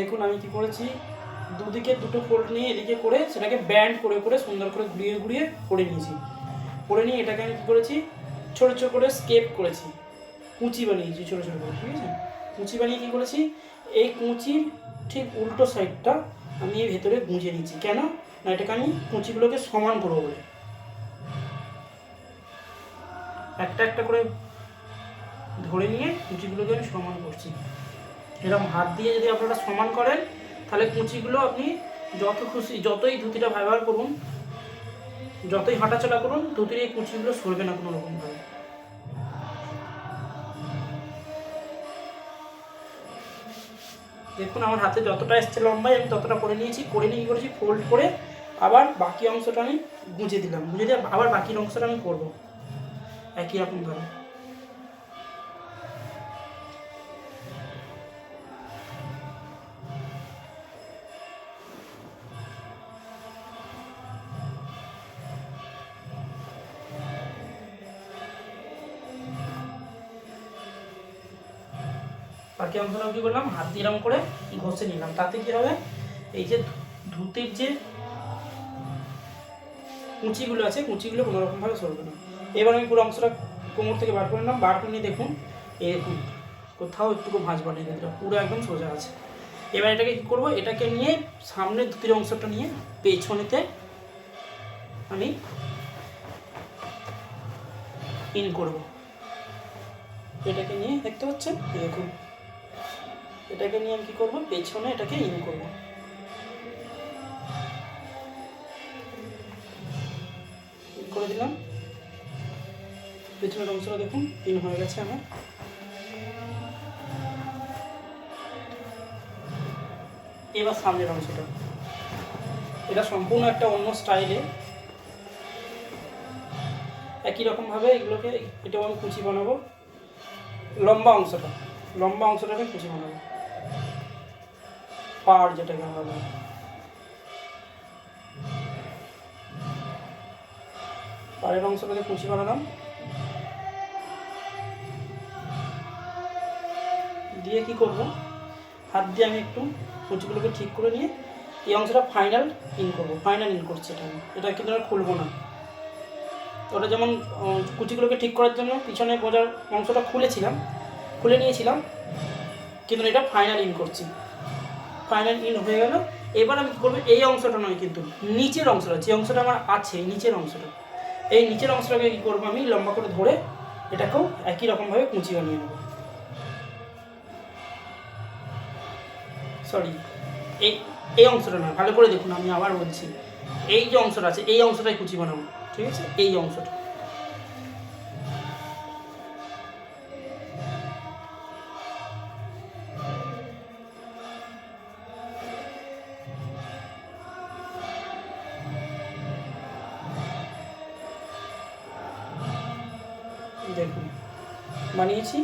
দেখুন আমি কি করেছি, দুদিকে দুটো ফোল্ড নিয়ে এদিকে করে সেটাকে ব্যান্ড করে করে সুন্দর করে ঘুরিয়ে ঘুরিয়ে করে নিয়েছি। করে নিয়ে এটাকে আমি কী করেছি, ছোটো ছোটো করে স্কেপ করেছি, কুচি বানিয়েছি ছোটো ছোটো করে, ঠিক আছে। কুচি বানিয়ে কী করেছি, এই কুচির ঠিক উল্টো সাইডটা আমি এই ভেতরে গুঁজে নিচ্ছি। কেন না, এটাকে আমি কুচিগুলোকে সমান করবো বলে। একটা একটা করে ধরে নিয়ে কুচিগুলোকে আমি সমান করছি। এরকম হাত দিয়ে যদি আপনারা সমান করেন তাহলে কুচিগুলো আপনি যত খুশি, যতই ধুতিটা ব্যবহার করুন, যতই হাঁটাচলা করুন, ধুতির এই কুচিগুলো সরবে না কোনো রকমভাবে। দেখুন আমার হাতে যতটা এসছে লম্বাই আমি ততটা করে নিয়েছি। করে নিয়ে কী করেছি, ফোল্ড করে আবার বাকি অংশটা আমি গুঁজে দিলাম। গুঁজে দিয়ে আবার বাকি অংশটা আমি করবো একই রকমভাবে। বাকি অংশটা কী করলাম, হাত দিয়ে এরকম করে ঘষে নিলাম। তাতে কী হবে, এই যে ধুতির যে কুচিগুলো আছে, কুচিগুলো কোনো রকমভাবে সরবে না। এবার আমি পুরো অংশটা কোমর থেকে বার করে নিলাম। বার করে নিয়ে দেখুন, এরকম কোথাও একটুকু ভাঁজ বানিয়ে দিলাম, পুরো একদম সোজা আছে। এবার এটাকে কী করবো, এটাকে নিয়ে সামনের ধুতির অংশটা নিয়ে পেছনেতে আমি ইন করব। এটাকে নিয়ে দেখতে পাচ্ছেন, দেখুন এটাকে নিয়ে আমি কী করবো, পেছনে এটাকে ইন করবো। ইন করে দিলাম, পেছনের অংশটা দেখুন ইন হয়ে গেছে আমার। এবার সামনের অংশটা, এটা সম্পূর্ণ একটা অন্য স্টাইলে, একই রকমভাবে এগুলোকে, এটাও আমি কুচি বানাবো। লম্বা অংশটাকে কুচি বানাবো, পাড় যেটাকে আমরা বলি। পাড়ের অংশটাকে কুচি বানালাম, দিয়ে কি করব, হাত দিয়ে আমি একটু কুচিগুলোকে ঠিক করে নিয়ে এই অংশটা ফাইনাল ইন করবো। ফাইনাল ইন করছি এটা কিন্তু আর খুলবো না। ওটা যেমন কুচিগুলোকে ঠিক করার জন্য পিছনে বোঝার অংশটা খুলে নিয়েছিলাম, কিন্তু এটা ফাইনাল ইন করছি। ফাইনাল ইন হয়ে গেল। এবার আমি কী করবো, এই অংশটা নয় কিন্তু নিচের অংশটা, যে অংশটা আমার আছে নিচের অংশটা, এই নিচের অংশটাকে কী করবো, আমি লম্বা করে ধরে এটাকেও একই রকমভাবে কুচি বানিয়ে নেব। সরি, এই অংশটা নয়, ভালো করে দেখুন, আমি আবার বলছি, এই যে অংশটা আছে এই অংশটাই কুচি বানাবো, ঠিক আছে। এই অংশটা দেখুন বানিয়েছি।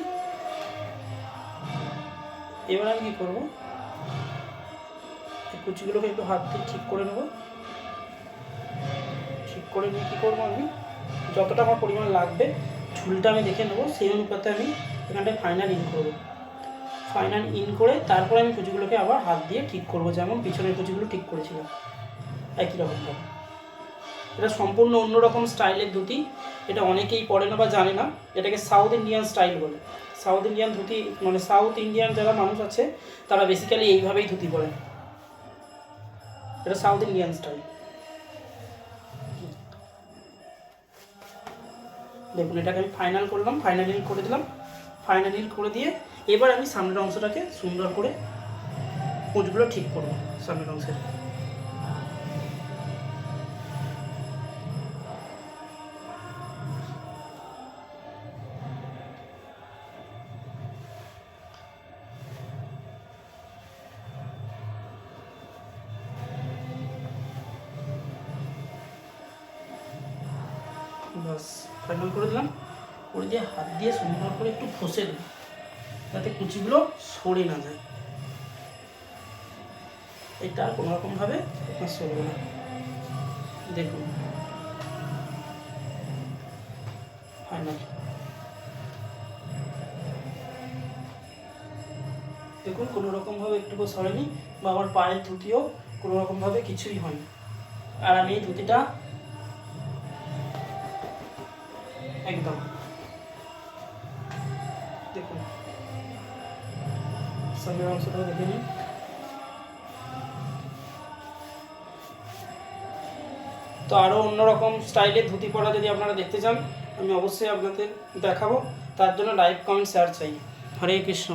এবার আমি কী করবো, এই কুচিগুলোকে একটু হাত দিয়ে ঠিক করে নেব। ঠিক করে নিয়ে কী করবো, আমি যতটা আমার পরিমাণ লাগবে ঝুলটা আমি দেখে নেবো, সেই অনুপাতে আমি এখানটায় ফাইনাল ইন করবো। ফাইনাল ইন করে তারপরে আমি কুচিগুলোকে আবার হাত দিয়ে ঠিক করবো, যেমন পিছনের কুচিগুলো ঠিক করেছিলাম একই রকমভাবে। এটা সম্পূর্ণ অন্যরকম স্টাইলের ধুতি, এটা অনেকেই পরে না বা জানে না। এটাকে সাউথ ইন্ডিয়ান স্টাইল বলে। সাউথ ইন্ডিয়ান ধুতি মানে সাউথ ইন্ডিয়ান যারা মানুষ আছে তারা বেসিক্যালি এইভাবেই ধুতি পরে। এটা সাউথ ইন্ডিয়ান স্টাইল। দেখুন এটাকে আমি ফাইনাল করলাম, ফাইনাল ইন করে দিলাম। ফাইনাল ইন করে দিয়ে এবার আমি সামনের অংশটাকে সুন্দর করে কুঁচগুলো ঠিক করবো সামনের অংশের। বাস ফাইনাল করে দিলাম। করে দিয়ে হাত দিয়ে সুন্দর করে একটু ঘষে দিই যাতে কুচিগুলো সরে না যায়। এটা কোনো রকমভাবে আপনার সরবে না। দেখুন ফাইনাল, দেখুন দেখুন কোনো রকমভাবে একটুকু সরেনি, বা আমার পায়ের ধুতিও কোনো রকমভাবে কিছুই হয়নি। আর আমি এই ধুতিটা একদম দেখুন সামনের অংশটাও দেখে নিন। তো আরও অন্যরকম স্টাইলের ধুতি পরা যদি আপনারা দেখতে চান, আমি অবশ্যই আপনাদের দেখাবো। তার জন্য লাইক, কমেন্ট, শেয়ার চাই। হরে কৃষ্ণ।